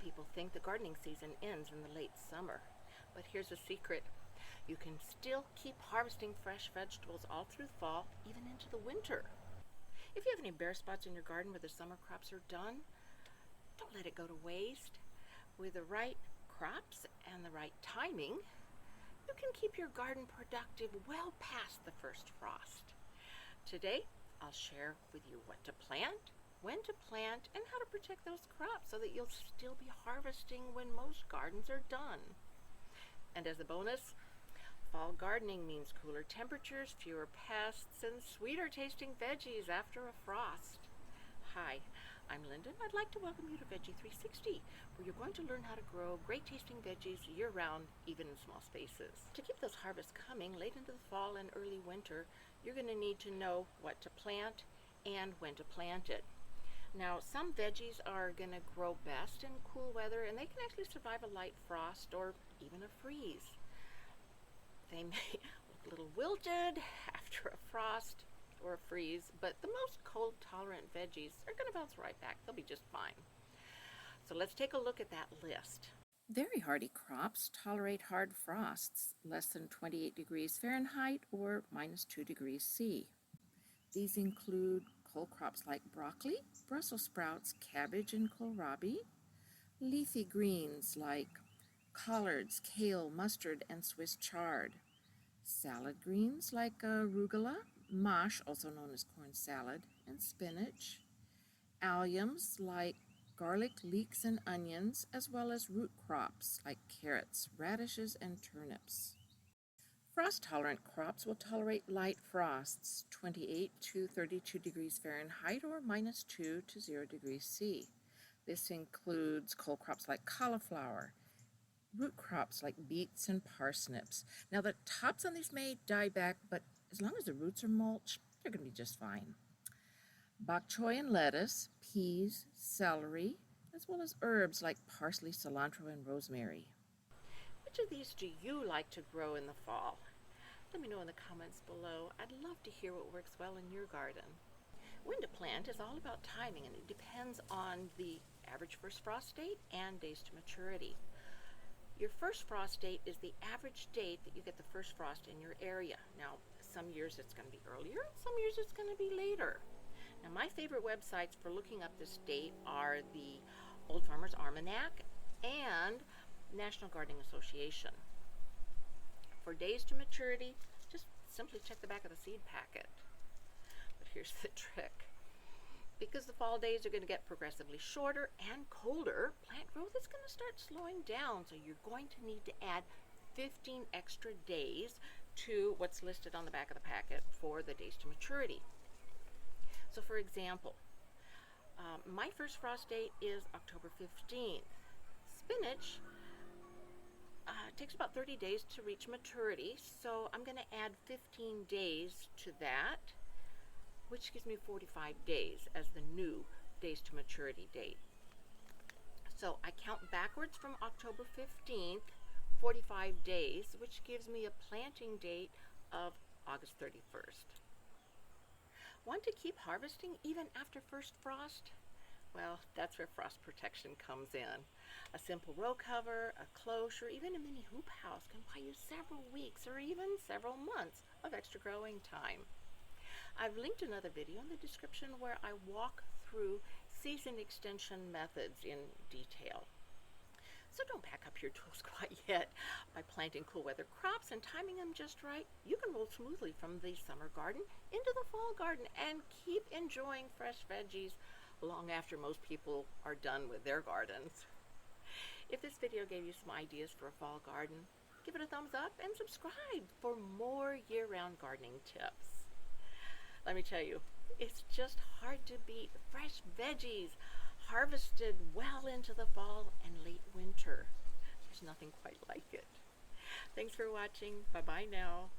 people think the gardening season ends in the late summer, but here's a secret. You can still keep harvesting fresh vegetables all through fall, even into the winter. If you have any bare spots in your garden where the summer crops are done, don't let it go to waste. With the right crops and the right timing, you can keep your garden productive well past the first frost. Today, I'll share with you what to plant, when to plant, and how to protect those crops so that you'll still be harvesting when most gardens are done. And as a bonus, fall gardening means cooler temperatures, fewer pests, and sweeter tasting veggies after a frost. Hi, I'm Linda, and I'd like to welcome you to Veggie 360, where you're going to learn how to grow great tasting veggies year-round, even in small spaces. To keep those harvests coming late into the fall and early winter, you're going to need to know what to plant and when to plant it. Now, some veggies are going to grow best in cool weather, and they can actually survive a light frost or even a freeze. They may look a little wilted after a frost or a freeze, but the most cold-tolerant veggies are going to bounce right back. They'll be just fine. So let's take a look at that list. Very hardy crops tolerate hard frosts, less than 28 degrees Fahrenheit or minus 2 degrees C. These include cold crops like broccoli, Brussels sprouts, cabbage, and kohlrabi, leafy greens like collards, kale, mustard, and Swiss chard, salad greens like arugula, mash, also known as corn salad, and spinach, alliums like garlic, leeks, and onions, as well as root crops like carrots, radishes, and turnips. Frost-tolerant crops will tolerate light frosts, 28 to 32 degrees Fahrenheit or minus 2 to 0 degrees C. This includes cold crops like cauliflower, root crops like beets and parsnips. Now, the tops on these may die back, but as long as the roots are mulch, they're going to be just fine. Bok choy and lettuce, peas, celery, as well as herbs like parsley, cilantro, and rosemary. Which of these do you like to grow in the fall? Let me know in the comments below. I'd love to hear what works well in your garden. When to plant is all about timing, and it depends on the average first frost date and days to maturity. Your first frost date is the average date that you get the first frost in your area. Now, some years it's going to be earlier, some years it's going to be later. Now, my favorite websites for looking up this date are the Old Farmer's Almanac and National Gardening Association. For days to maturity, just simply check the back of the seed packet. But here's the trick. Because the fall days are going to get progressively shorter and colder, plant growth is going to start slowing down, so you're going to need to add 15 extra days to what's listed on the back of the packet for the days to maturity. So for example, my first frost date is October 15th. Spinach takes about 30 days to reach maturity, so I'm going to add 15 days to that, which gives me 45 days as the new days to maturity date. So I count backwards from October 15th, 45 days, which gives me a planting date of August 31st. Want to keep harvesting even after first frost? Well, that's where frost protection comes in. A simple row cover, a cloche, or even a mini hoop house can buy you several weeks or even several months of extra growing time. I've linked another video in the description where I walk through season extension methods in detail. So don't pack up your tools quite yet. By planting cool weather crops and timing them just right, you can roll smoothly from the summer garden into the fall garden and keep enjoying fresh veggies long after most people are done with their gardens. If this video gave you some ideas for a fall garden, give it a thumbs up and subscribe for more year-round gardening tips. Let me tell you, it's just hard to beat fresh veggies harvested well into the fall and late winter. There's nothing quite like it. Thanks for watching. Bye-bye now.